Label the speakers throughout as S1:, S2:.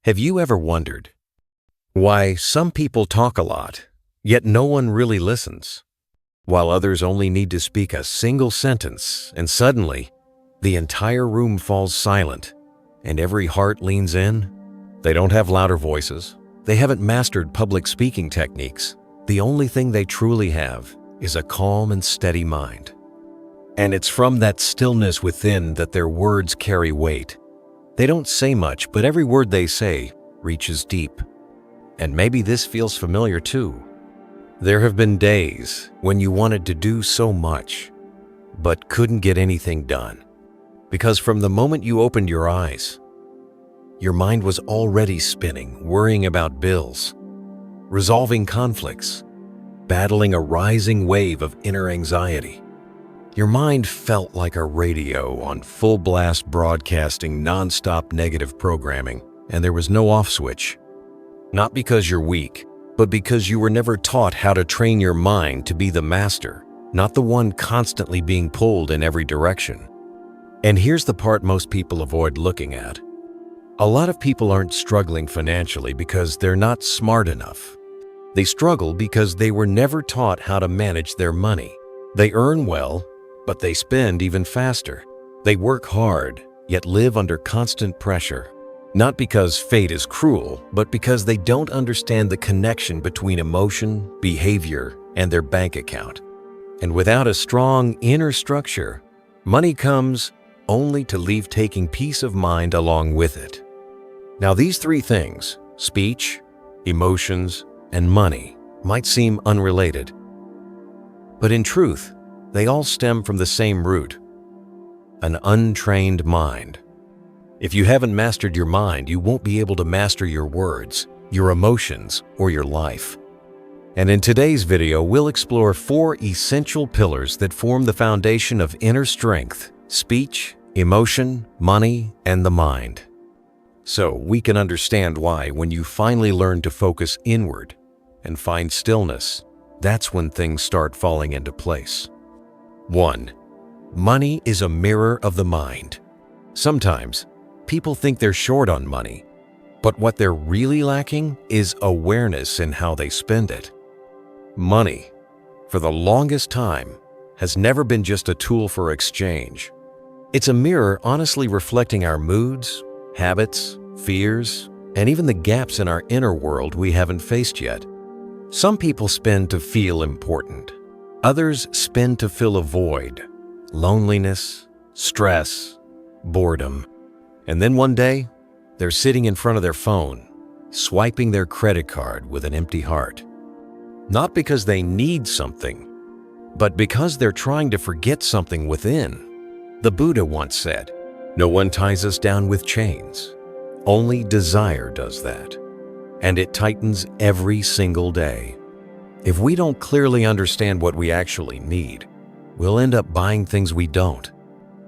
S1: Have you ever wondered why some people talk a lot, yet no one really listens, while others only need to speak a single sentence and suddenly the entire room falls silent and every heart leans in? They don't have louder voices. They haven't mastered public speaking techniques. The only thing they truly have is a calm and steady mind. And it's from that stillness within that their words carry weight. They don't say much, but every word they say reaches deep. And maybe this feels familiar too. There have been days when you wanted to do so much, but couldn't get anything done. Because from the moment you opened your eyes, your mind was already spinning, worrying about bills, resolving conflicts, battling a rising wave of inner anxiety. Your mind felt like a radio on full blast broadcasting nonstop negative programming, and there was no off switch. Not because you're weak, but because you were never taught how to train your mind to be the master, not the one constantly being pulled in every direction. And here's the part most people avoid looking at. A lot of people aren't struggling financially because they're not smart enough. They struggle because they were never taught how to manage their money. They earn well, but they spend even faster. They work hard, yet live under constant pressure. Not because fate is cruel, but because they don't understand the connection between emotion, behavior, and their bank account. And without a strong inner structure, money comes only to leave taking peace of mind along with it. Now these three things, speech, emotions, and money, might seem unrelated. But in truth, they all stem from the same root: an untrained mind. If you haven't mastered your mind, you won't be able to master your words, your emotions, or your life. And in today's video, we'll explore 4 essential pillars that form the foundation of inner strength: speech, emotion, money, and the mind. So we can understand why when you finally learn to focus inward and find stillness, that's when things start falling into place. 1. Money is a mirror of the mind. Sometimes people think they're short on money, but what they're really lacking is awareness in how they spend it. Money, for the longest time, has never been just a tool for exchange. It's a mirror honestly reflecting our moods, habits, fears, and even the gaps in our inner world we haven't faced yet. Some people spend to feel important. Others spend to fill a void, loneliness, stress, boredom. And then one day, they're sitting in front of their phone, swiping their credit card with an empty heart. Not because they need something, but because they're trying to forget something within. The Buddha once said, "No one ties us down with chains. Only desire does that. And it tightens every single day." If we don't clearly understand what we actually need, we'll end up buying things we don't.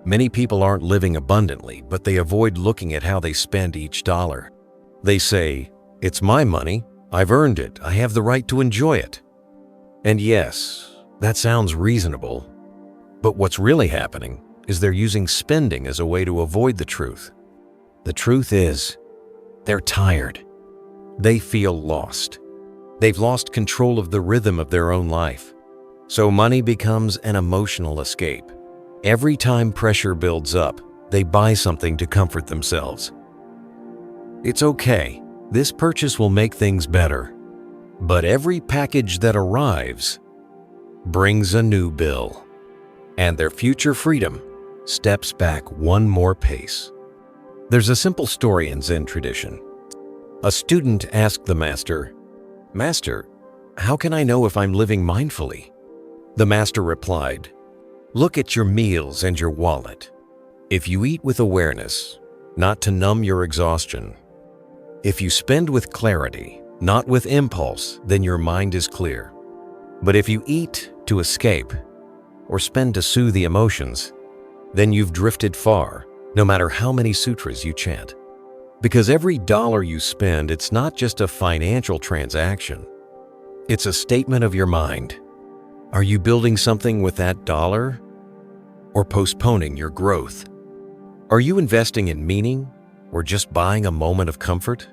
S1: Many people aren't living abundantly, but they avoid looking at how they spend each dollar. They say, "It's my money, I've earned it, I have the right to enjoy it." And yes, that sounds reasonable. But what's really happening is they're using spending as a way to avoid the truth. The truth is, they're tired. They feel lost. They've lost control of the rhythm of their own life. So money becomes an emotional escape. Every time pressure builds up, they buy something to comfort themselves. It's okay, this purchase will make things better. But every package that arrives brings a new bill, and their future freedom steps back one more pace. There's a simple story in Zen tradition. A student asked the master, "Master, how can I know if I'm living mindfully?" The master replied, "Look at your meals and your wallet. If you eat with awareness, not to numb your exhaustion. If you spend with clarity, not with impulse, then your mind is clear. But if you eat to escape or spend to soothe the emotions, then you've drifted far, no matter how many sutras you chant." Because every dollar you spend, it's not just a financial transaction. It's a statement of your mind. Are you building something with that dollar or postponing your growth? Are you investing in meaning or just buying a moment of comfort?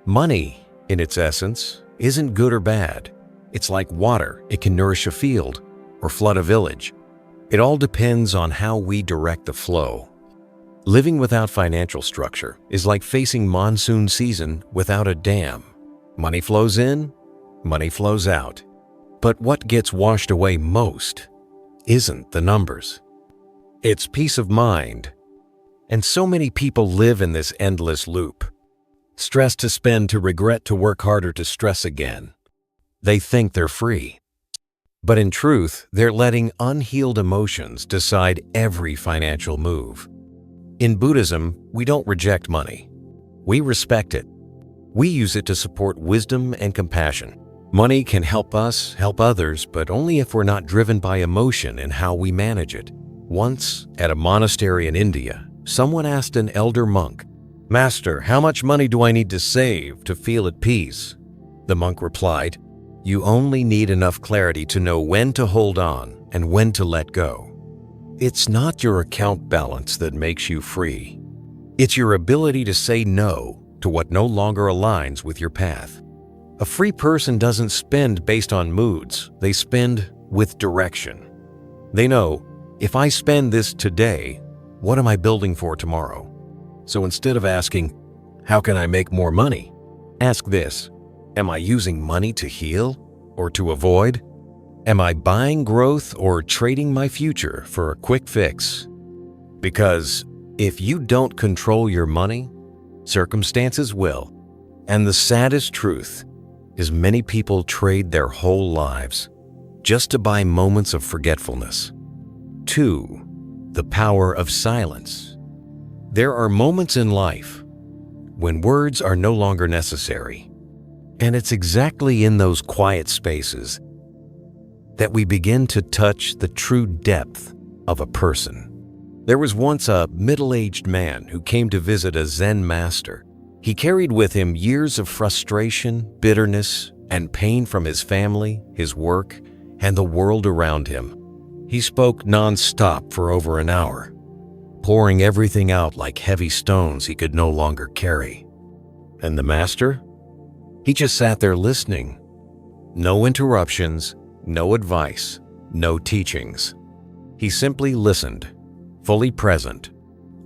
S1: Money, in its essence, isn't good or bad. It's like water. It can nourish a field or flood a village. It all depends on how we direct the flow. Living without financial structure is like facing monsoon season without a dam. Money flows in, money flows out. But what gets washed away most isn't the numbers. It's peace of mind. And so many people live in this endless loop. Stress to spend, to regret, to work harder, to stress again. They think they're free. But in truth, they're letting unhealed emotions decide every financial move. In Buddhism, we don't reject money. We respect it. We use it to support wisdom and compassion. Money can help us, help others, but only if we're not driven by emotion in how we manage it. Once, at a monastery in India, someone asked an elder monk, "Master, how much money do I need to save to feel at peace?" The monk replied, "You only need enough clarity to know when to hold on and when to let go. It's not your account balance that makes you free. It's your ability to say no to what no longer aligns with your path." A free person doesn't spend based on moods. They spend with direction. They know, if I spend this today, what am I building for tomorrow? So instead of asking, how can I make more money? Ask this, am I using money to heal or to avoid? Am I buying growth or trading my future for a quick fix? Because if you don't control your money, circumstances will. And the saddest truth is many people trade their whole lives just to buy moments of forgetfulness. 2. The power of silence. There are moments in life when words are no longer necessary. And it's exactly in those quiet spaces that we begin to touch the true depth of a person. There was once a middle-aged man who came to visit a Zen master. He carried with him years of frustration, bitterness, and pain from his family, his work, and the world around him. He spoke non-stop for over an hour, pouring everything out like heavy stones he could no longer carry. And the master? He just sat there listening. No interruptions, no advice, no teachings. He simply listened, fully present.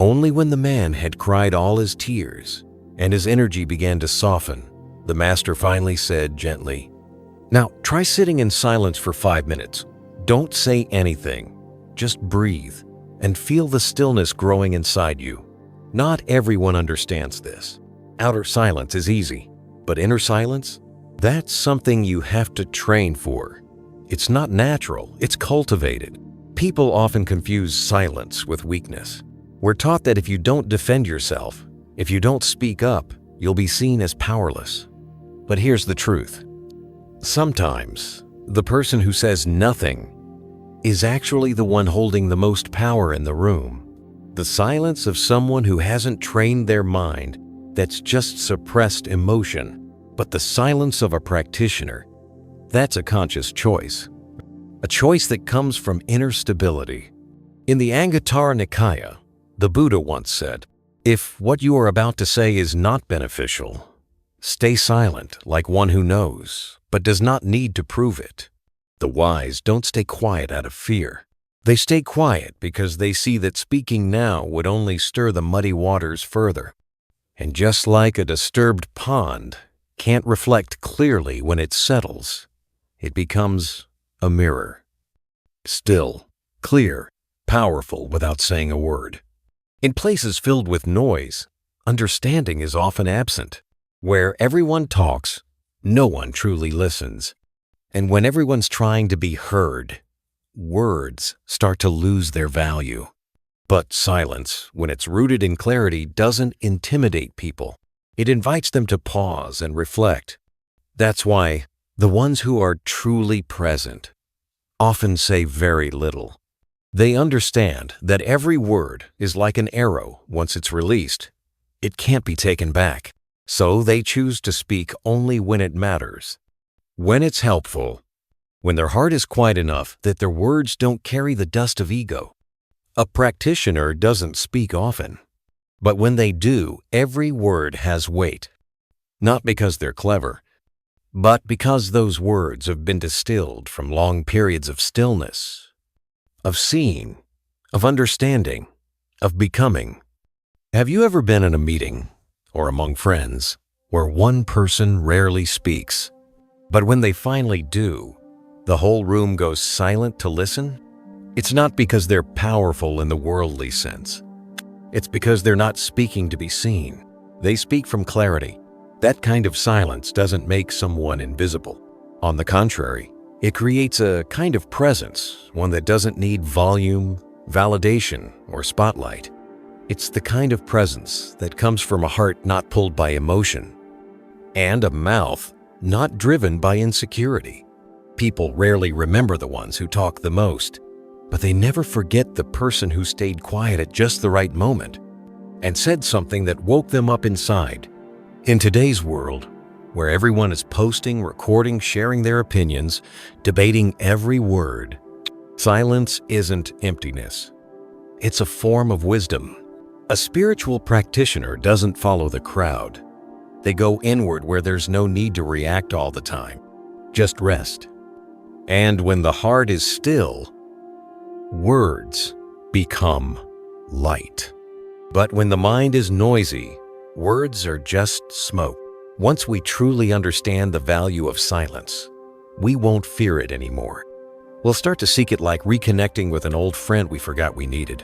S1: Only when the man had cried all his tears and his energy began to soften, the master finally said gently, "Now try sitting in silence for 5 minutes. Don't say anything. Just breathe and feel the stillness growing inside you." Not everyone understands this. Outer silence is easy, but inner silence? That's something you have to train for. It's not natural, it's cultivated. People often confuse silence with weakness. We're taught that if you don't defend yourself, if you don't speak up, you'll be seen as powerless. But here's the truth. Sometimes, the person who says nothing is actually the one holding the most power in the room. The silence of someone who hasn't trained their mind, that's just suppressed emotion. But the silence of a practitioner, that's a conscious choice. A choice that comes from inner stability. In the Anguttara Nikaya, the Buddha once said, "If what you are about to say is not beneficial, stay silent like one who knows, but does not need to prove it." The wise don't stay quiet out of fear. They stay quiet because they see that speaking now would only stir the muddy waters further. And just like a disturbed pond can't reflect clearly when it settles, it becomes a mirror. Still, clear, powerful without saying a word. In places filled with noise, understanding is often absent. Where everyone talks, no one truly listens. And when everyone's trying to be heard, words start to lose their value. But silence, when it's rooted in clarity, doesn't intimidate people. It invites them to pause and reflect. That's why the ones who are truly present often say very little. They understand that every word is like an arrow once it's released. It can't be taken back. So they choose to speak only when it matters, when it's helpful, when their heart is quiet enough that their words don't carry the dust of ego. A practitioner doesn't speak often, but when they do, every word has weight. Not because they're clever, but because those words have been distilled from long periods of stillness, of seeing, of understanding, of becoming. Have you ever been in a meeting, or among friends, where one person rarely speaks, but when they finally do, the whole room goes silent to listen? It's not because they're powerful in the worldly sense. It's because they're not speaking to be seen. They speak from clarity. That kind of silence doesn't make someone invisible. On the contrary, it creates a kind of presence, one that doesn't need volume, validation, or spotlight. It's the kind of presence that comes from a heart not pulled by emotion, and a mouth not driven by insecurity. People rarely remember the ones who talk the most, but they never forget the person who stayed quiet at just the right moment and said something that woke them up inside. In today's world, where everyone is posting, recording, sharing their opinions, debating every word, silence isn't emptiness. It's a form of wisdom. A spiritual practitioner doesn't follow the crowd. They go inward where there's no need to react all the time. Just rest. And when the heart is still, words become light. But when the mind is noisy, words are just smoke. Once we truly understand the value of silence, we won't fear it anymore. We'll start to seek it like reconnecting with an old friend we forgot we needed.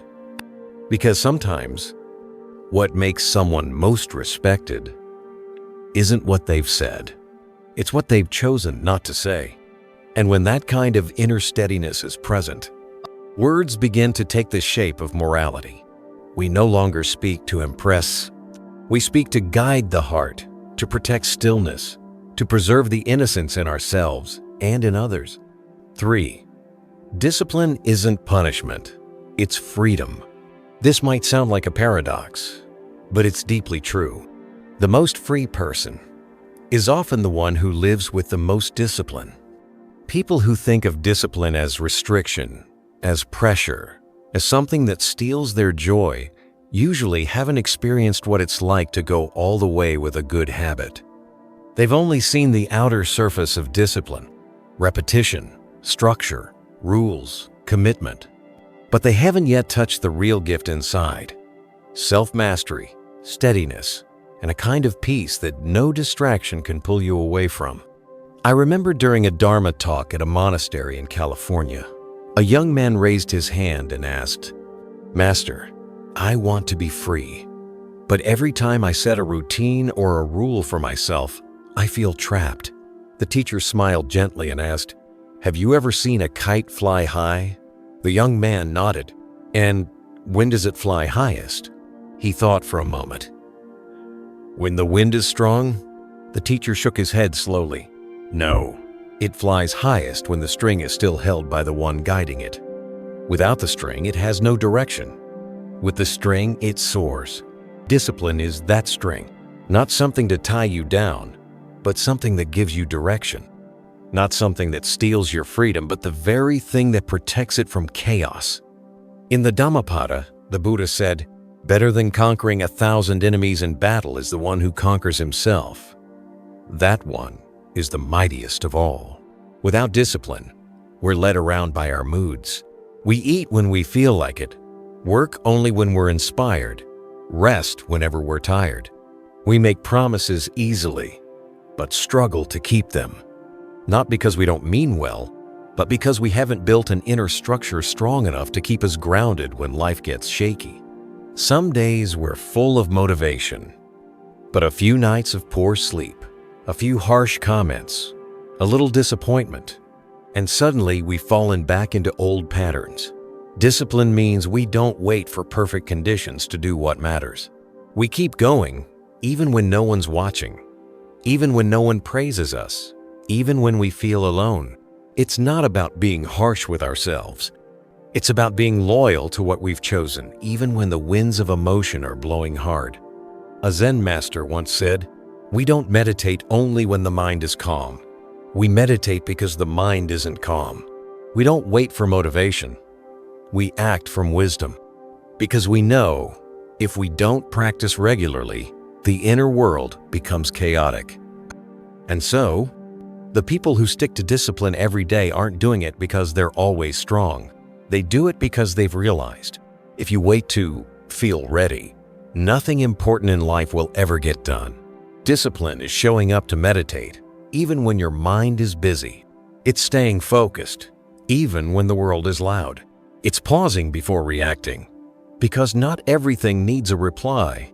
S1: Because sometimes, what makes someone most respected isn't what they've said. It's what they've chosen not to say. And when that kind of inner steadiness is present, words begin to take the shape of morality. We no longer speak to impress. We speak to guide the heart, to protect stillness, to preserve the innocence in ourselves and in others. 3. Discipline isn't punishment, it's freedom. This might sound like a paradox, but it's deeply true. The most free person is often the one who lives with the most discipline. People who think of discipline as restriction, as pressure, as something that steals their joy, usually haven't experienced what it's like to go all the way with a good habit. They've only seen the outer surface of discipline, repetition, structure, rules, commitment. But they haven't yet touched the real gift inside: self-mastery, steadiness, and a kind of peace that no distraction can pull you away from. I remember during a Dharma talk at a monastery in California, a young man raised his hand and asked, "Master, I want to be free, but every time I set a routine or a rule for myself, I feel trapped." The teacher smiled gently and asked, "Have you ever seen a kite fly high?" The young man nodded. "And when does it fly highest?" He thought for a moment. "When the wind is strong?" The teacher shook his head slowly. "No, it flies highest when the string is still held by the one guiding it. Without the string, it has no direction. With the string, it soars. Discipline is that string, not something to tie you down, but something that gives you direction. Not something that steals your freedom, but the very thing that protects it from chaos." In the Dhammapada, the Buddha said, "Better than conquering 1,000 enemies in battle is the one who conquers himself. That one is the mightiest of all." Without discipline, we're led around by our moods. We eat when we feel like it, work only when we're inspired, rest whenever we're tired. We make promises easily, but struggle to keep them. Not because we don't mean well, but because we haven't built an inner structure strong enough to keep us grounded when life gets shaky. Some days we're full of motivation, but a few nights of poor sleep, a few harsh comments, a little disappointment, and suddenly we've fallen back into old patterns. Discipline means we don't wait for perfect conditions to do what matters. We keep going, even when no one's watching, even when no one praises us, even when we feel alone. It's not about being harsh with ourselves. It's about being loyal to what we've chosen, even when the winds of emotion are blowing hard. A Zen master once said, "We don't meditate only when the mind is calm. We meditate because the mind isn't calm. We don't wait for motivation. We act from wisdom. Because we know, if we don't practice regularly, the inner world becomes chaotic. And so, the people who stick to discipline every day aren't doing it because they're always strong. They do it because they've realized, if you wait to feel ready, nothing important in life will ever get done. Discipline is showing up to meditate, even when your mind is busy. It's staying focused, even when the world is loud. It's pausing before reacting, because not everything needs a reply.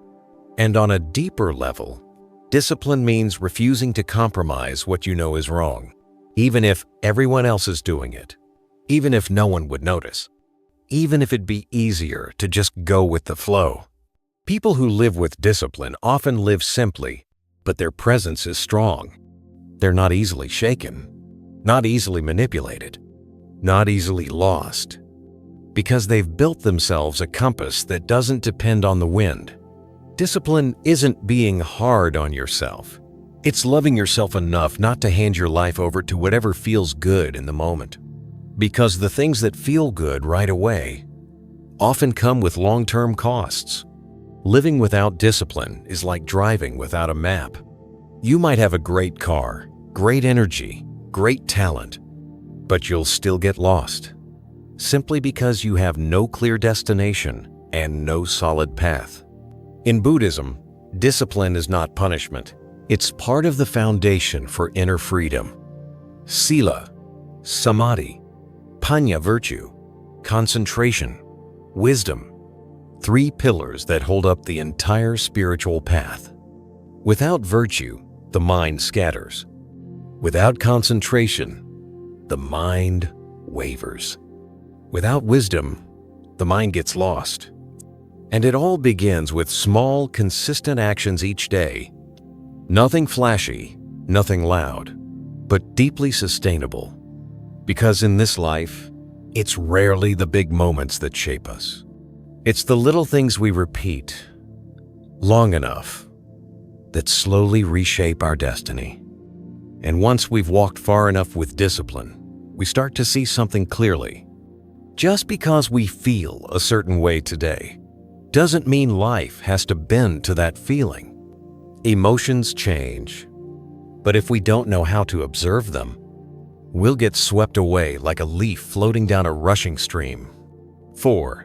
S1: And on a deeper level, discipline means refusing to compromise what you know is wrong, even if everyone else is doing it, even if no one would notice, even if it'd be easier to just go with the flow. People who live with discipline often live simply, but their presence is strong. They're not easily shaken, not easily manipulated, not easily lost, because they've built themselves a compass that doesn't depend on the wind. Discipline isn't being hard on yourself. It's loving yourself enough not to hand your life over to whatever feels good in the moment. Because the things that feel good right away often come with long-term costs. Living without discipline is like driving without a map. You might have a great car, great energy, great talent, but you'll still get lost, simply because you have no clear destination and no solid path. In Buddhism, discipline is not punishment. It's part of the foundation for inner freedom. Sila, samadhi, panya virtue, concentration, wisdom, 3 pillars that hold up the entire spiritual path. Without virtue, the mind scatters. Without concentration, the mind wavers. Without wisdom, the mind gets lost. And it all begins with small, consistent actions each day. Nothing flashy, nothing loud, but deeply sustainable. Because in this life, it's rarely the big moments that shape us. It's the little things we repeat long enough that slowly reshape our destiny. And once we've walked far enough with discipline, we start to see something clearly. Just because we feel a certain way today doesn't mean life has to bend to that feeling. Emotions change, but if we don't know how to observe them, we'll get swept away like a leaf floating down a rushing stream. 4.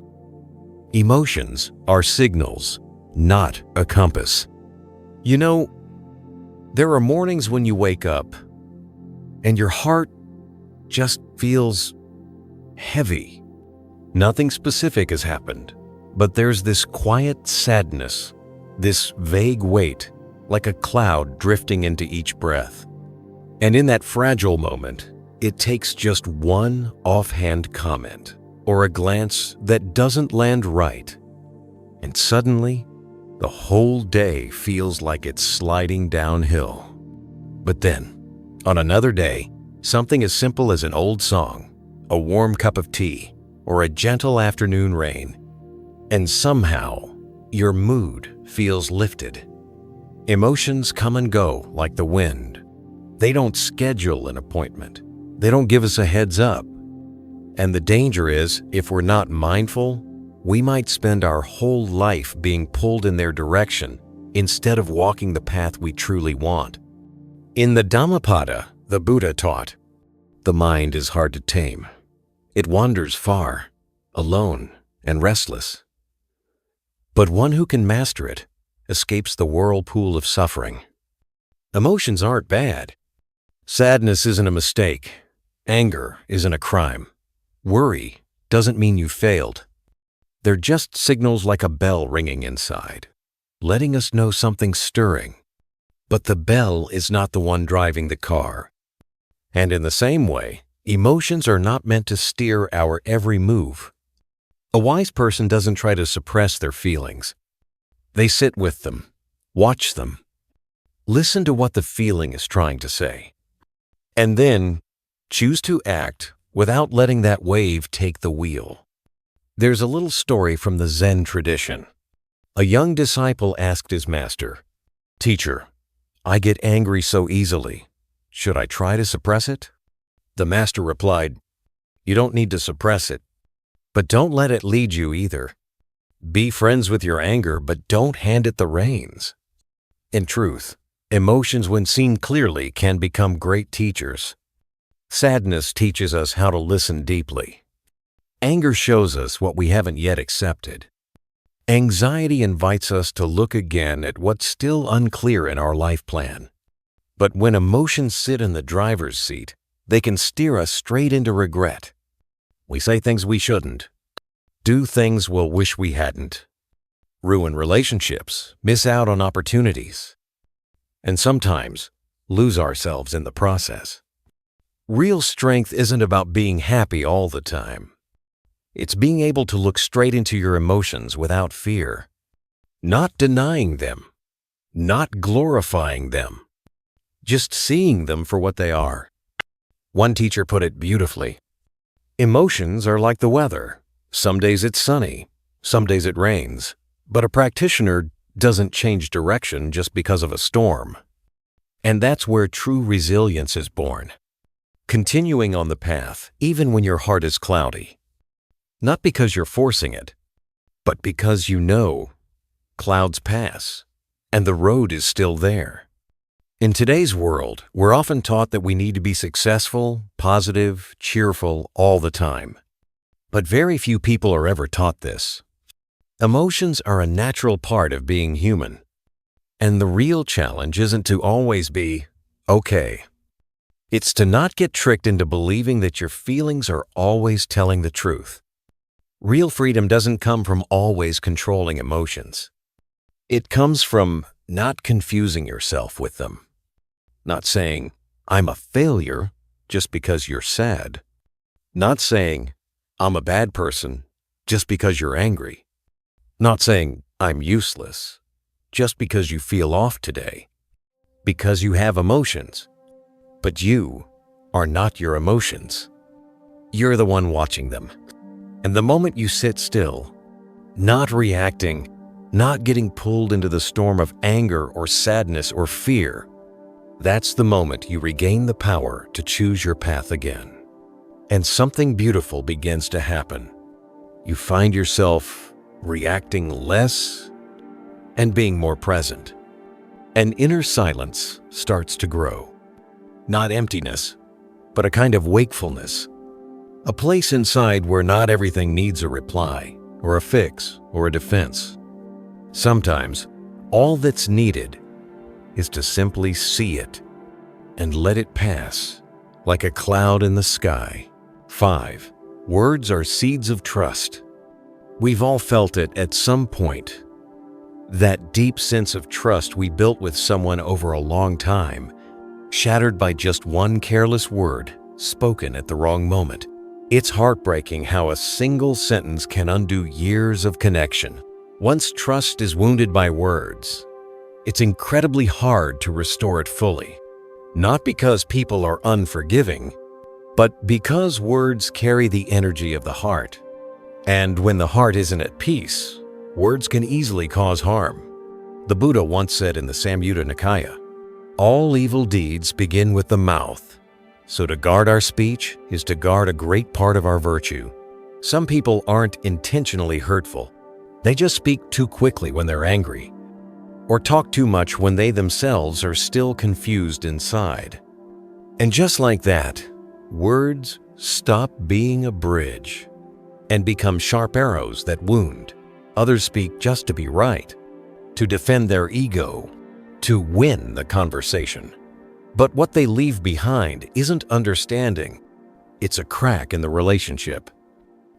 S1: Emotions are signals, not a compass. You know, there are mornings when you wake up and your heart just feels heavy. Nothing specific has happened, but there's this quiet sadness, this vague weight, like a cloud drifting into each breath. And in that fragile moment, it takes just one offhand comment or a glance that doesn't land right, and suddenly, the whole day feels like it's sliding downhill. But then, on another day, something as simple as an old song, a warm cup of tea, or a gentle afternoon rain, and somehow your mood feels lifted. Emotions come and go like the wind. They don't schedule an appointment. They don't give us a heads up. And the danger is, if we're not mindful, we might spend our whole life being pulled in their direction instead of walking the path we truly want. In the Dhammapada, the Buddha taught, the mind is hard to tame. It wanders far, alone and restless. But one who can master it escapes the whirlpool of suffering. Emotions aren't bad. Sadness isn't a mistake. Anger isn't a crime. Worry doesn't mean you failed. They're just signals like a bell ringing inside, letting us know something's stirring. But the bell is not the one driving the car. And in the same way, emotions are not meant to steer our every move. A wise person doesn't try to suppress their feelings. They sit with them, watch them, listen to what the feeling is trying to say, and then choose to act without letting that wave take the wheel. There's a little story from the Zen tradition. A young disciple asked his master, "Teacher, I get angry so easily. Should I try to suppress it?" The master replied, "You don't need to suppress it, but don't let it lead you either. Be friends with your anger, but don't hand it the reins." In truth, emotions when seen clearly can become great teachers. Sadness teaches us how to listen deeply. Anger shows us what we haven't yet accepted. Anxiety invites us to look again at what's still unclear in our life plan. But when emotions sit in the driver's seat, they can steer us straight into regret. We say things we shouldn't, do things we'll wish we hadn't, ruin relationships, miss out on opportunities, and sometimes lose ourselves in the process. Real strength isn't about being happy all the time. It's being able to look straight into your emotions without fear, not denying them, not glorifying them, just seeing them for what they are. One teacher put it beautifully. Emotions are like the weather. Some days it's sunny, some days it rains, but a practitioner doesn't change direction just because of a storm. And that's where true resilience is born. Continuing on the path, even when your heart is cloudy. Not because you're forcing it, but because you know clouds pass and the road is still there. In today's world, we're often taught that we need to be successful, positive, cheerful all the time. But very few people are ever taught this. Emotions are a natural part of being human. And the real challenge isn't to always be okay. It's to not get tricked into believing that your feelings are always telling the truth. Real freedom doesn't come from always controlling emotions. It comes from not confusing yourself with them. Not saying, I'm a failure just because you're sad. Not saying, I'm a bad person just because you're angry. Not saying, I'm useless just because you feel off today. Because you have emotions. But you are not your emotions. You're the one watching them. And the moment you sit still, not reacting, not getting pulled into the storm of anger or sadness or fear, that's the moment you regain the power to choose your path again. And something beautiful begins to happen. You find yourself reacting less and being more present. An inner silence starts to grow. Not emptiness, but a kind of wakefulness. A place inside where not everything needs a reply, or a fix, or a defense. Sometimes, all that's needed is to simply see it and let it pass like a cloud in the sky. 5. Words are seeds of trust. We've all felt it at some point. That deep sense of trust we built with someone over a long time, shattered by just one careless word spoken at the wrong moment. It's heartbreaking how a single sentence can undo years of connection. Once trust is wounded by words, it's incredibly hard to restore it fully. Not because people are unforgiving, but because words carry the energy of the heart. And when the heart isn't at peace, words can easily cause harm. The Buddha once said in the Samyutta Nikaya, all evil deeds begin with the mouth. So to guard our speech is to guard a great part of our virtue. Some people aren't intentionally hurtful. They just speak too quickly when they're angry, or talk too much when they themselves are still confused inside. And just like that, words stop being a bridge and become sharp arrows that wound. Others speak just to be right, to defend their ego, to win the conversation. But what they leave behind isn't understanding. It's a crack in the relationship.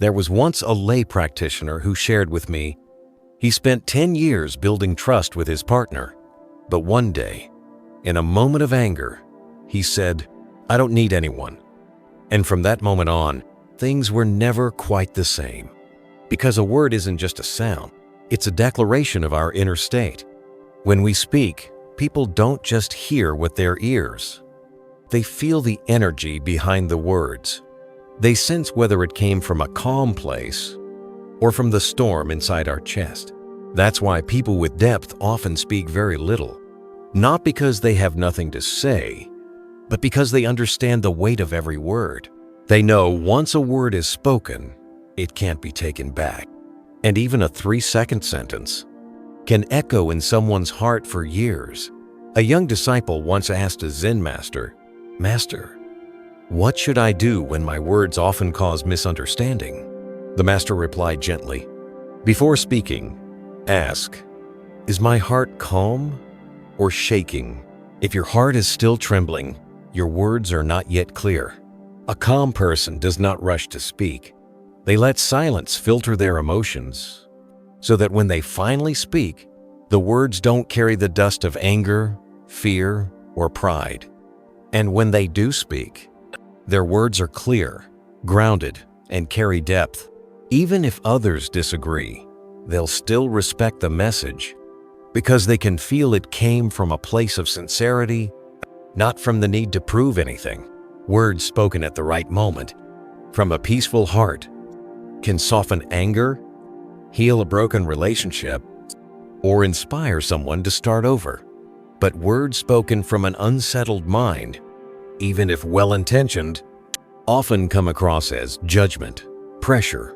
S1: There was once a lay practitioner who shared with me, he spent 10 years building trust with his partner. But one day, in a moment of anger, he said, I don't need anyone. And from that moment on, things were never quite the same. Because a word isn't just a sound, it's a declaration of our inner state. When we speak, people don't just hear with their ears. They feel the energy behind the words. They sense whether it came from a calm place or from the storm inside our chest. That's why people with depth often speak very little. Not because they have nothing to say, but because they understand the weight of every word. They know once a word is spoken, it can't be taken back. And even a 3-second sentence, can echo in someone's heart for years. A young disciple once asked a Zen master, "Master, what should I do when my words often cause misunderstanding?" The master replied gently, "Before speaking, ask, is my heart calm or shaking? If your heart is still trembling, your words are not yet clear." A calm person does not rush to speak. They let silence filter their emotions, so that when they finally speak, the words don't carry the dust of anger, fear, or pride. And when they do speak, their words are clear, grounded, and carry depth. Even if others disagree, they'll still respect the message because they can feel it came from a place of sincerity, not from the need to prove anything. Words spoken at the right moment, from a peaceful heart, can soften anger, heal a broken relationship, or inspire someone to start over. But words spoken from an unsettled mind, even if well-intentioned, often come across as judgment, pressure,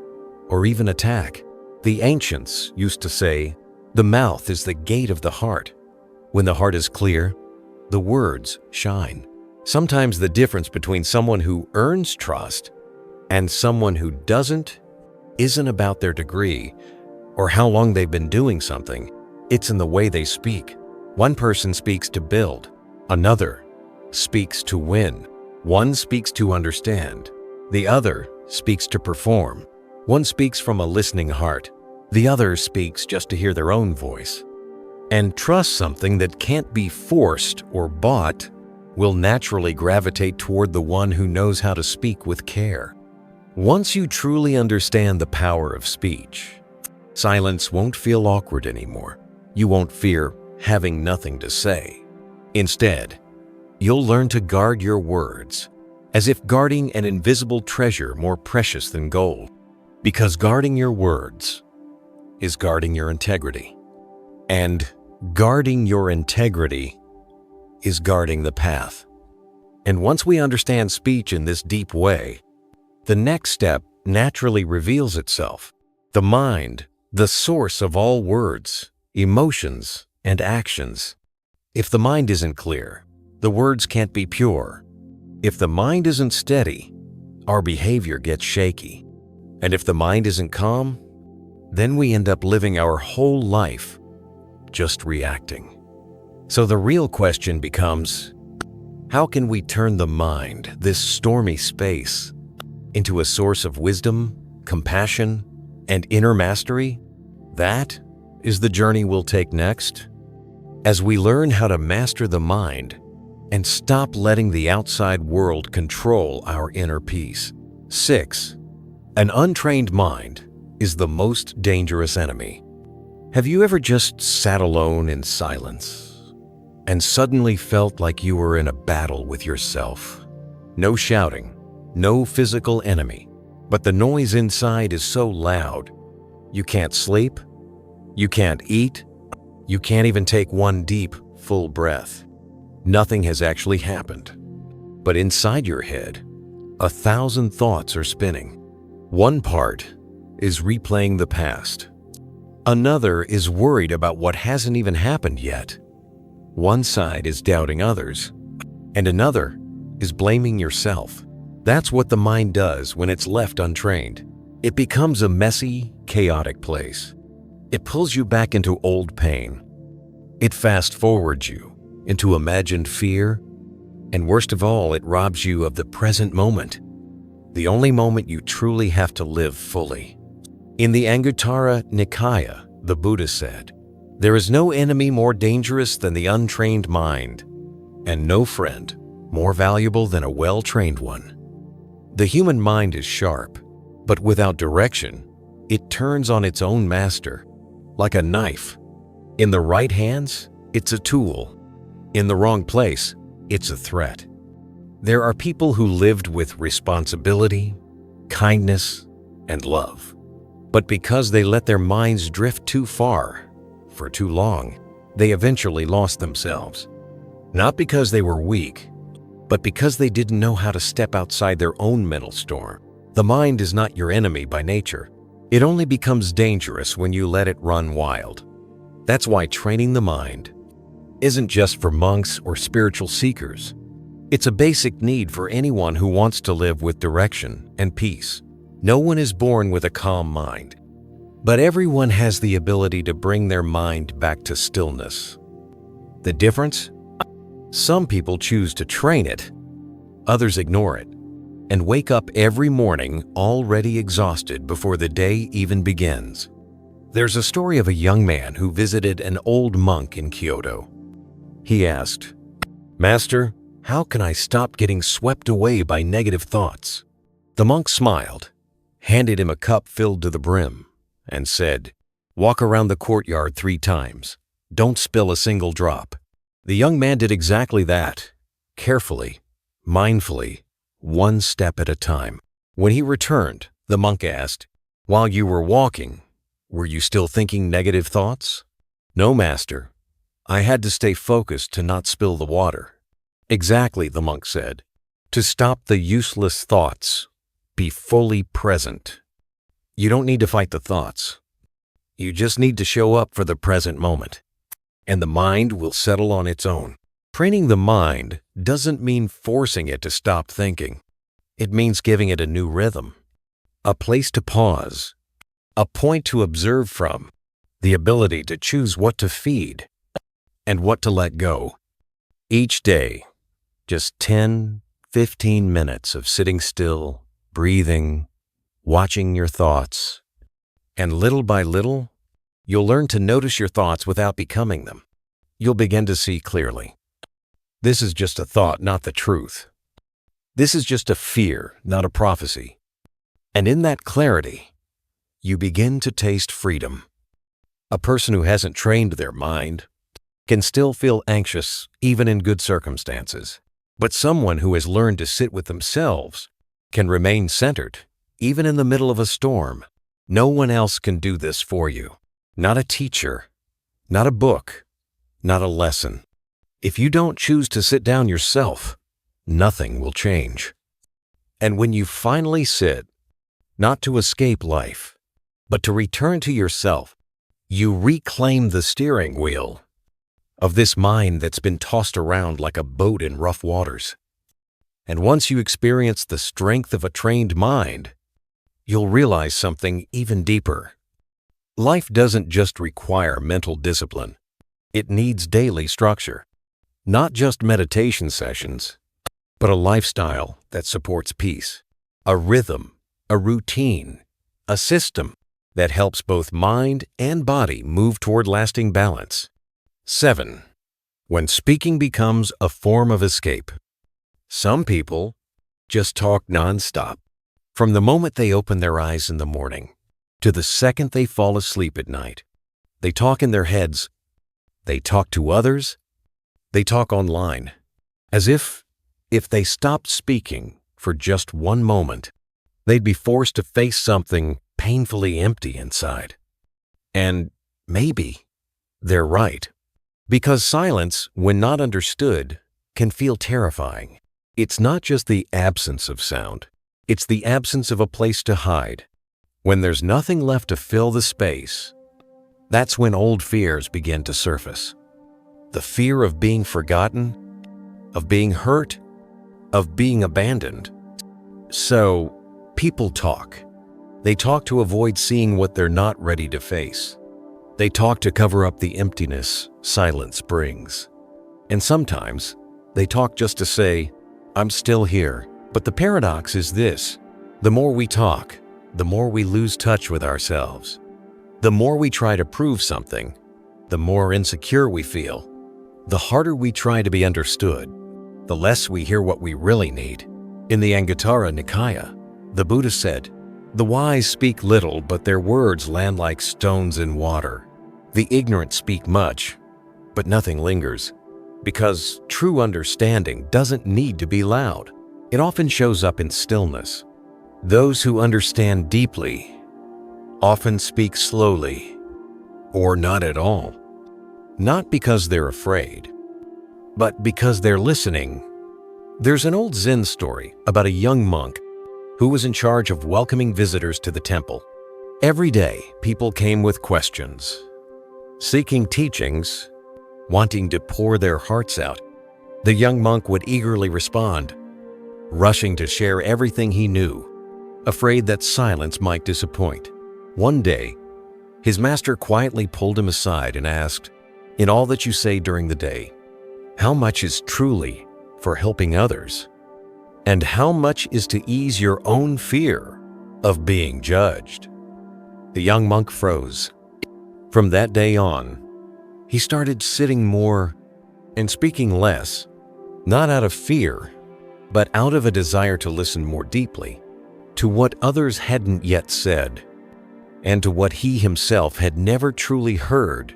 S1: or even attack. The ancients used to say, "The mouth is the gate of the heart." When the heart is clear, the words shine. Sometimes the difference between someone who earns trust and someone who doesn't isn't about their degree or how long they've been doing something. It's in the way they speak. One person speaks to build, another speaks to win. One speaks to understand, the other speaks to perform. One speaks from a listening heart, the other speaks just to hear their own voice. And trust something that can't be forced or bought will naturally gravitate toward the one who knows how to speak with care. Once you truly understand the power of speech, silence won't feel awkward anymore. You won't fear having nothing to say. Instead, you'll learn to guard your words as if guarding an invisible treasure more precious than gold. Because guarding your words is guarding your integrity. And guarding your integrity is guarding the path. And once we understand speech in this deep way, the next step naturally reveals itself. The mind, the source of all words, emotions, and actions. If the mind isn't clear, the words can't be pure. If the mind isn't steady, our behavior gets shaky. And if the mind isn't calm, then we end up living our whole life just reacting. So the real question becomes, how can we turn the mind, this stormy space, into a source of wisdom, compassion, and inner mastery? That is the journey we'll take next, as we learn how to master the mind and stop letting the outside world control our inner peace. 6. An untrained mind is the most dangerous enemy. Have you ever just sat alone in silence and suddenly felt like you were in a battle with yourself? No shouting, no physical enemy, but the noise inside is so loud, you can't sleep, you can't eat, you can't even take one deep, full breath. Nothing has actually happened. But inside your head, 1,000 thoughts are spinning. One part is replaying the past. Another is worried about what hasn't even happened yet. One side is doubting others, and another is blaming yourself. That's what the mind does when it's left untrained. It becomes a messy, chaotic place. It pulls you back into old pain. It fast-forwards you into imagined fear, and worst of all, it robs you of the present moment, the only moment you truly have to live fully. In the Anguttara Nikaya, the Buddha said, "There is no enemy more dangerous than the untrained mind, and no friend more valuable than a well-trained one." The human mind is sharp, but without direction, it turns on its own master, like a knife. In the right hands, it's a tool. In the wrong place, it's a threat. There are people who lived with responsibility, kindness, and love. But because they let their minds drift too far, for too long, they eventually lost themselves. Not because they were weak, but because they didn't know how to step outside their own mental storm. The mind is not your enemy by nature. It only becomes dangerous when you let it run wild. That's why training the mind isn't just for monks or spiritual seekers. It's a basic need for anyone who wants to live with direction and peace. No one is born with a calm mind, but everyone has the ability to bring their mind back to stillness. The difference? Some people choose to train it, others ignore it, and wake up every morning already exhausted before the day even begins. There's a story of a young man who visited an old monk in Kyoto. He asked, "Master, how can I stop getting swept away by negative thoughts?" The monk smiled, handed him a cup filled to the brim, and said, "Walk around the courtyard 3 times. Don't spill a single drop." The young man did exactly that, carefully, mindfully, one step at a time. When he returned, the monk asked, "While you were walking, were you still thinking negative thoughts?" "No, master. I had to stay focused to not spill the water." "Exactly," the monk said. "To stop the useless thoughts, be fully present. You don't need to fight the thoughts. You just need to show up for the present moment, and the mind will settle on its own." Training the mind doesn't mean forcing it to stop thinking. It means giving it a new rhythm, a place to pause, a point to observe from, the ability to choose what to feed and what to let go. Each day, just 10, 15 minutes of sitting still, breathing, watching your thoughts, and little by little, you'll learn to notice your thoughts without becoming them. You'll begin to see clearly. This is just a thought, not the truth. This is just a fear, not a prophecy. And in that clarity, you begin to taste freedom. A person who hasn't trained their mind can still feel anxious even in good circumstances. But someone who has learned to sit with themselves can remain centered even in the middle of a storm. No one else can do this for you. Not a teacher, not a book, not a lesson. If you don't choose to sit down yourself, nothing will change. And when you finally sit, not to escape life, but to return to yourself, you reclaim the steering wheel of this mind that's been tossed around like a boat in rough waters. And once you experience the strength of a trained mind, you'll realize something even deeper. Life doesn't just require mental discipline. It needs daily structure. Not just meditation sessions, but a lifestyle that supports peace, a rhythm, a routine, a system that helps both mind and body move toward lasting balance. 7. When speaking becomes a form of escape. Some people just talk nonstop. From the moment they open their eyes in the morning to the second they fall asleep at night. They talk in their heads. They talk to others. They talk online. As if they stopped speaking for just one moment, they'd be forced to face something painfully empty inside. And maybe they're right. Because silence, when not understood, can feel terrifying. It's not just the absence of sound. It's the absence of a place to hide. When there's nothing left to fill the space, that's when old fears begin to surface. The fear of being forgotten, of being hurt, of being abandoned. So, people talk. They talk to avoid seeing what they're not ready to face. They talk to cover up the emptiness silence brings. And sometimes, they talk just to say, "I'm still here." But the paradox is this: the more we talk, the more we lose touch with ourselves. The more we try to prove something, the more insecure we feel. The harder we try to be understood, the less we hear what we really need. In the Anguttara Nikaya, the Buddha said, "The wise speak little, but their words land like stones in water. The ignorant speak much, but nothing lingers." Because true understanding doesn't need to be loud. It often shows up in stillness. Those who understand deeply often speak slowly, or not at all. Not because they're afraid, but because they're listening. There's an old Zen story about a young monk who was in charge of welcoming visitors to the temple. Every day, people came with questions. Seeking teachings, wanting to pour their hearts out, the young monk would eagerly respond, rushing to share everything he knew, afraid that silence might disappoint. One day, his master quietly pulled him aside and asked, "In all that you say during the day, how much is truly for helping others? And how much is to ease your own fear of being judged?" The young monk froze. From that day on, he started sitting more and speaking less, not out of fear, but out of a desire to listen more deeply to what others hadn't yet said, and to what he himself had never truly heard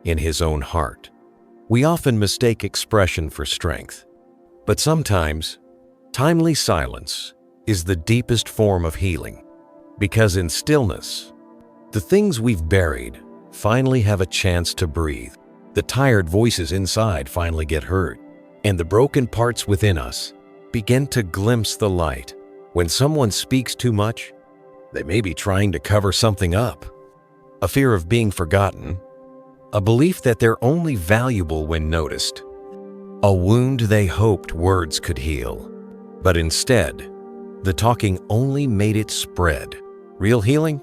S1: in his own heart. We often mistake expression for strength, but sometimes timely silence is the deepest form of healing, because in stillness, the things we've buried finally have a chance to breathe. The tired voices inside finally get heard, and the broken parts within us begin to glimpse the light. When someone speaks too much, they may be trying to cover something up. A fear of being forgotten, a belief that they're only valuable when noticed, a wound they hoped words could heal. But instead, the talking only made it spread. Real healing?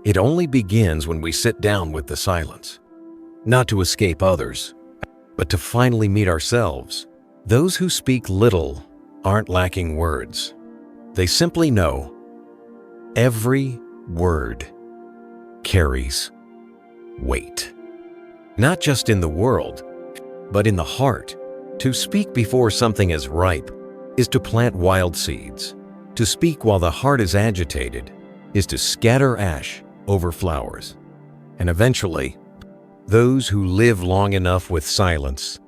S1: It only begins when we sit down with the silence, not to escape others, but to finally meet ourselves. Those who speak little aren't lacking words. They simply know every word carries weight. Not just in the world, but in the heart. To speak before something is ripe is to plant wild seeds. To speak while the heart is agitated is to scatter ash over flowers. And eventually, those who live long enough with silence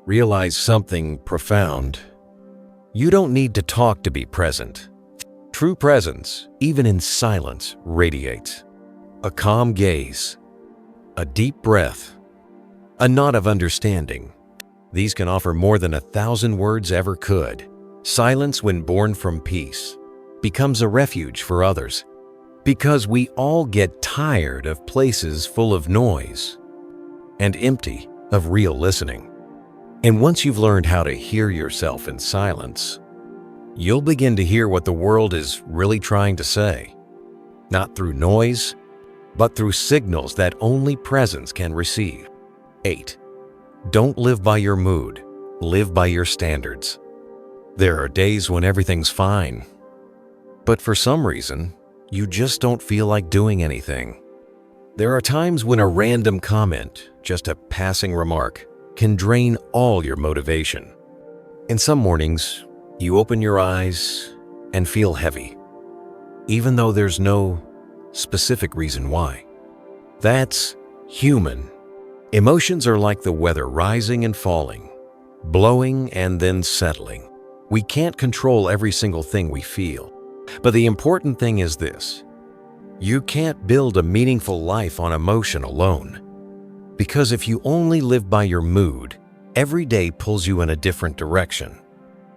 S1: realize something profound. You don't need to talk to be present. True presence, even in silence, radiates. A calm gaze, a deep breath, a nod of understanding. These can offer more than 1,000 words ever could. Silence, when born from peace, becomes a refuge for others, because we all get tired of places full of noise and empty of real listening. And once you've learned how to hear yourself in silence, you'll begin to hear what the world is really trying to say, not through noise, but through signals that only presence can receive. 8. Don't live by your mood, live by your standards. There are days when everything's fine, but for some reason, you just don't feel like doing anything. There are times when a random comment, just a passing remark, can drain all your motivation. And some mornings, you open your eyes and feel heavy, even though there's no specific reason why. That's human. Emotions are like the weather, rising and falling, blowing and then settling. We can't control every single thing we feel, but the important thing is this: you can't build a meaningful life on emotion alone. Because if you only live by your mood, every day pulls you in a different direction.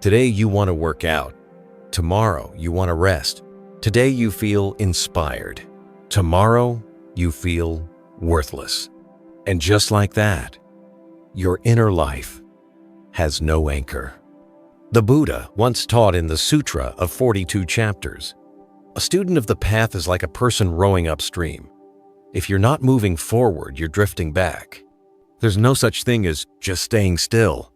S1: Today you want to work out. Tomorrow you want to rest. Today you feel inspired. Tomorrow you feel worthless. And just like that, your inner life has no anchor. The Buddha once taught in the Sutra of 42 chapters, a student of the path is like a person rowing upstream. If you're not moving forward, you're drifting back. There's no such thing as just staying still.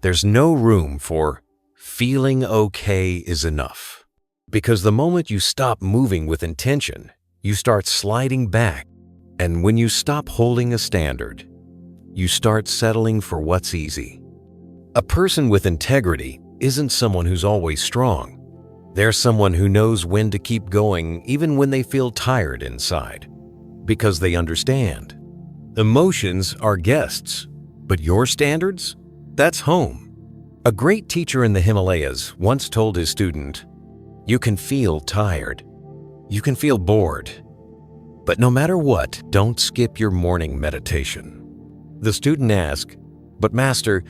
S1: There's no room for feeling okay is enough. Because the moment you stop moving with intention, you start sliding back. And when you stop holding a standard, you start settling for what's easy. A person with integrity isn't someone who's always strong. They're someone who knows when to keep going even when they feel tired inside, because they understand. Emotions are guests, but your standards? That's home. A great teacher in the Himalayas once told his student, "You can feel tired. You can feel bored. But no matter what, don't skip your morning meditation." The student asked, "But Master,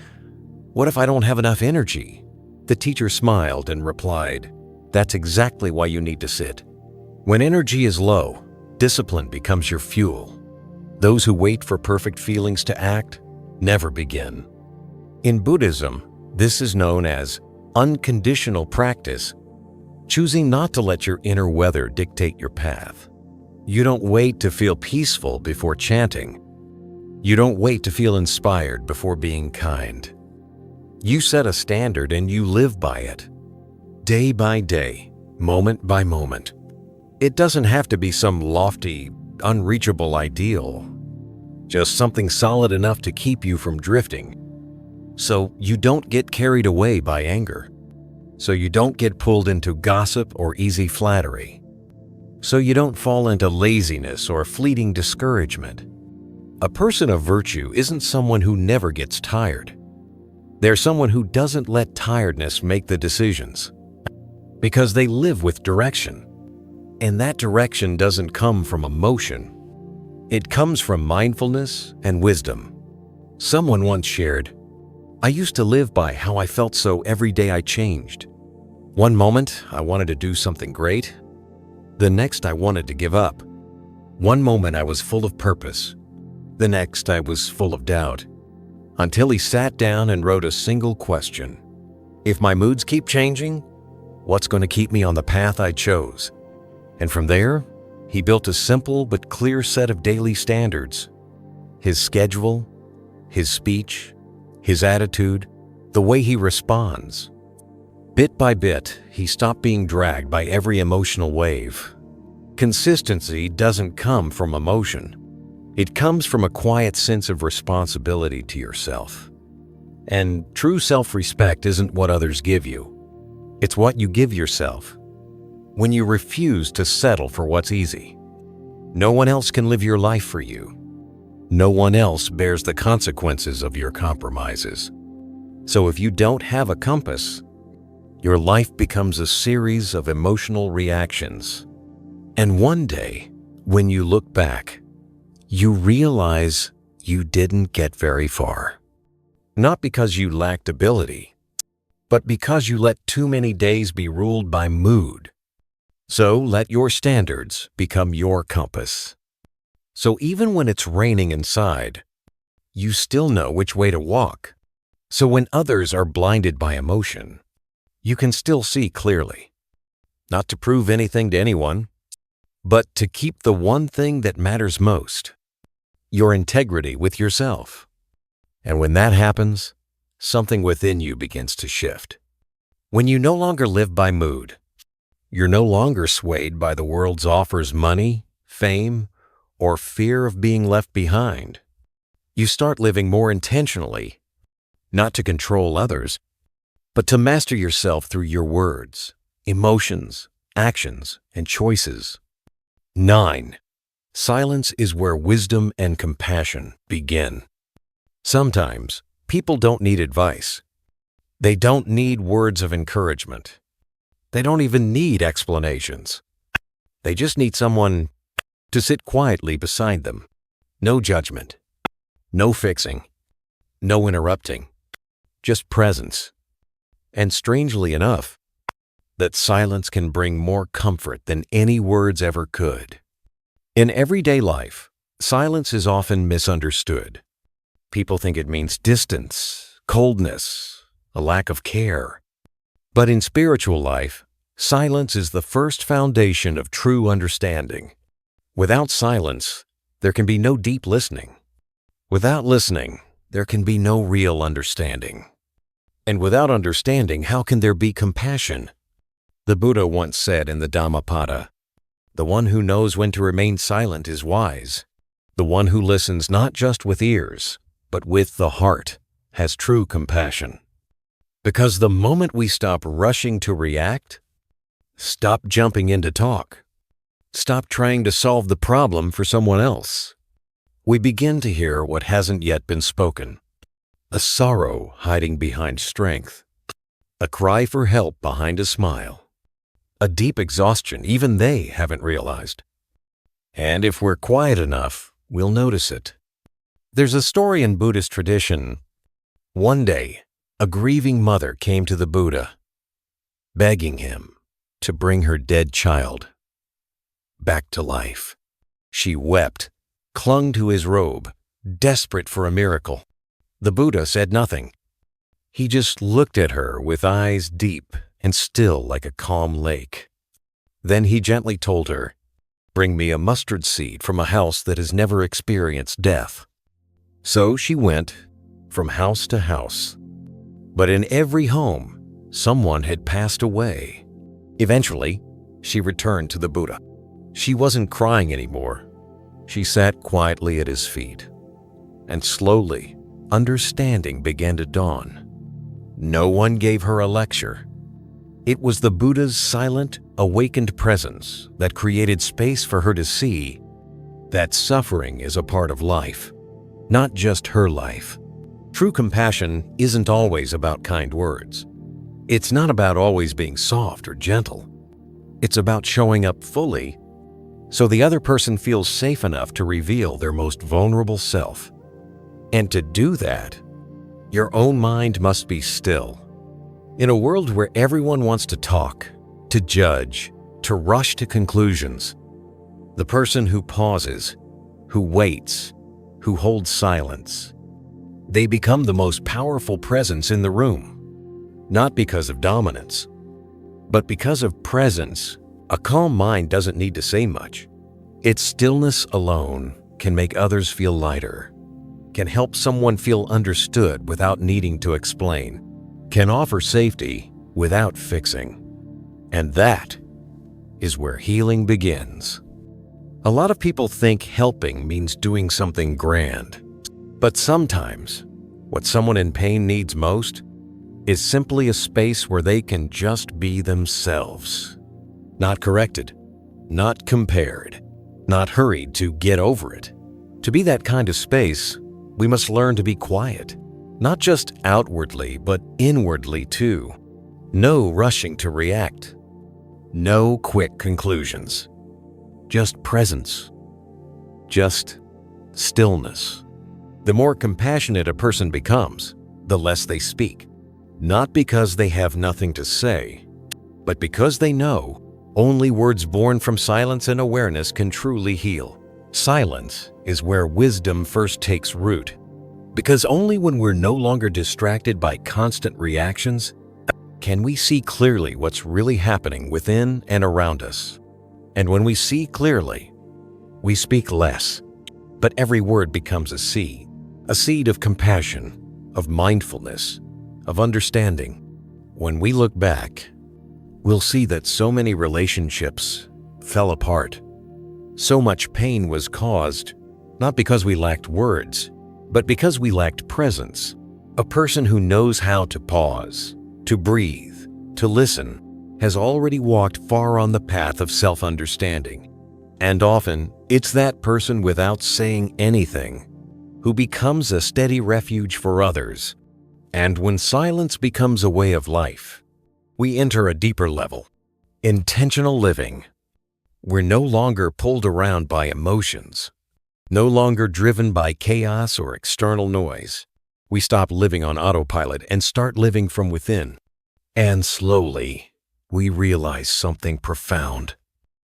S1: what if I don't have enough energy?" The teacher smiled and replied, "That's exactly why you need to sit. When energy is low, discipline becomes your fuel. Those who wait for perfect feelings to act never begin. In Buddhism, this is known as unconditional practice, choosing not to let your inner weather dictate your path. You don't wait to feel peaceful before chanting. You don't wait to feel inspired before being kind. You set a standard and you live by it, day by day, moment by moment. It doesn't have to be some lofty, unreachable ideal, just something solid enough to keep you from drifting. So you don't get carried away by anger. So you don't get pulled into gossip or easy flattery. So you don't fall into laziness or fleeting discouragement. A person of virtue isn't someone who never gets tired. They're someone who doesn't let tiredness make the decisions, because they live with direction. And that direction doesn't come from emotion. It comes from mindfulness and wisdom. Someone once shared, "I used to live by how I felt, so every day I changed. One moment I wanted to do something great. The next I wanted to give up. One moment I was full of purpose. The next I was full of doubt." Until he sat down and wrote a single question. If my moods keep changing, what's going to keep me on the path I chose? And from there, he built a simple but clear set of daily standards. His schedule, his speech, his attitude, the way he responds. Bit by bit, he stopped being dragged by every emotional wave. Consistency doesn't come from emotion. It comes from a quiet sense of responsibility to yourself. And true self-respect isn't what others give you. It's what you give yourself. When you refuse to settle for what's easy, no one else can live your life for you. No one else bears the consequences of your compromises. So if you don't have a compass, your life becomes a series of emotional reactions. And one day, when you look back, you realize you didn't get very far. Not because you lacked ability, but because you let too many days be ruled by mood. So let your standards become your compass. So even when it's raining inside, you still know which way to walk. So when others are blinded by emotion, you can still see clearly. Not to prove anything to anyone, but to keep the one thing that matters most, your integrity with yourself. And when that happens, something within you begins to shift. When you no longer live by mood, you're no longer swayed by the world's offers, money, fame, or fear of being left behind. You start living more intentionally, not to control others, but to master yourself through your words, emotions, actions, and choices. 9. Silence is where wisdom and compassion begin. Sometimes, people don't need advice. They don't need words of encouragement. They don't even need explanations. They just need someone to sit quietly beside them. No judgment, no fixing, no interrupting, just presence. And strangely enough, that silence can bring more comfort than any words ever could. In everyday life, silence is often misunderstood. People think it means distance, coldness, a lack of care. But in spiritual life, silence is the first foundation of true understanding. Without silence, there can be no deep listening. Without listening, there can be no real understanding. And without understanding, how can there be compassion? The Buddha once said in the Dhammapada, "The one who knows when to remain silent is wise. The one who listens not just with ears, but with the heart, has true compassion." Because the moment we stop rushing to react, stop jumping in to talk, stop trying to solve the problem for someone else, we begin to hear what hasn't yet been spoken. A sorrow hiding behind strength, a cry for help behind a smile, a deep exhaustion even they haven't realized. And if we're quiet enough, we'll notice it. There's a story in Buddhist tradition. One day, a grieving mother came to the Buddha, begging him to bring her dead child back to life. She wept, clung to his robe, desperate for a miracle. The Buddha said nothing. He just looked at her with eyes deep and still like a calm lake. Then he gently told her, "Bring me a mustard seed from a house that has never experienced death." So she went from house to house. But in every home, someone had passed away. Eventually, she returned to the Buddha. She wasn't crying anymore. She sat quietly at his feet. And slowly, understanding began to dawn. No one gave her a lecture. It was the Buddha's silent, awakened presence that created space for her to see that suffering is a part of life, not just her life. True compassion isn't always about kind words. It's not about always being soft or gentle. It's about showing up fully so the other person feels safe enough to reveal their most vulnerable self. And to do that, your own mind must be still. In a world where everyone wants to talk, to judge, to rush to conclusions, the person who pauses, who waits, who holds silence, they become the most powerful presence in the room. Not because of dominance, but because of presence. A calm mind doesn't need to say much. Its stillness alone can make others feel lighter, can help someone feel understood without needing to explain, can offer safety without fixing. And that is where healing begins. A lot of people think helping means doing something grand. But sometimes, what someone in pain needs most is simply a space where they can just be themselves. Not corrected, not compared, not hurried to get over it. To be that kind of space, we must learn to be quiet, not just outwardly, but inwardly too. No rushing to react. No quick conclusions. Just presence. Just stillness. The more compassionate a person becomes, the less they speak. Not because they have nothing to say, but because they know only words born from silence and awareness can truly heal. Silence is where wisdom first takes root, because only when we're no longer distracted by constant reactions can we see clearly what's really happening within and around us. And when we see clearly, we speak less, but every word becomes a seed of compassion, of mindfulness, of understanding. When we look back, we'll see that so many relationships fell apart. So much pain was caused, not because we lacked words, but because we lacked presence. A person who knows how to pause, to breathe, to listen, has already walked far on the path of self-understanding. And often, it's that person without saying anything who becomes a steady refuge for others. And when silence becomes a way of life, we enter a deeper level, intentional living. We're no longer pulled around by emotions, no longer driven by chaos or external noise. We stop living on autopilot and start living from within. And slowly, we realize something profound.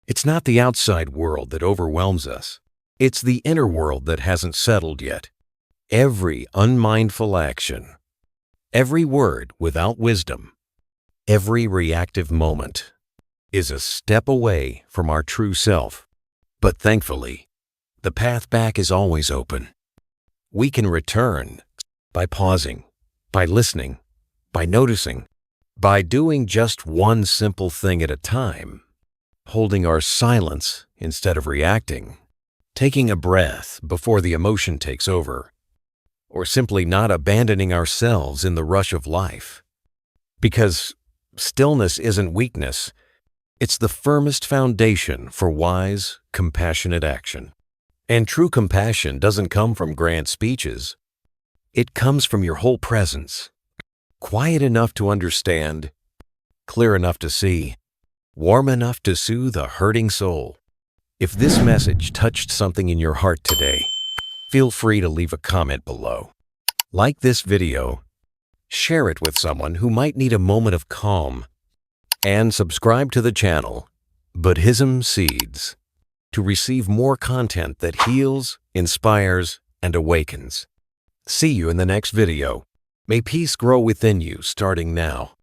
S1: It's not the outside world that overwhelms us. It's the inner world that hasn't settled yet. Every unmindful action, every word without wisdom, every reactive moment is a step away from our true self. But thankfully, the path back is always open. We can return by pausing, by listening, by noticing, by doing just one simple thing at a time, holding our silence instead of reacting, taking a breath before the emotion takes over, or simply not abandoning ourselves in the rush of life. Because stillness isn't weakness, it's the firmest foundation for wise, compassionate action. And true compassion doesn't come from grand speeches. It comes from your whole presence, quiet enough to understand, clear enough to see, warm enough to soothe a hurting soul. If this message touched something in your heart today, feel free to leave a comment below. Like this video, share it with someone who might need a moment of calm, and subscribe to the channel, Buddhism Seeds. to receive more content that heals, inspires, and awakens. See you in the next video. May peace grow within you starting now.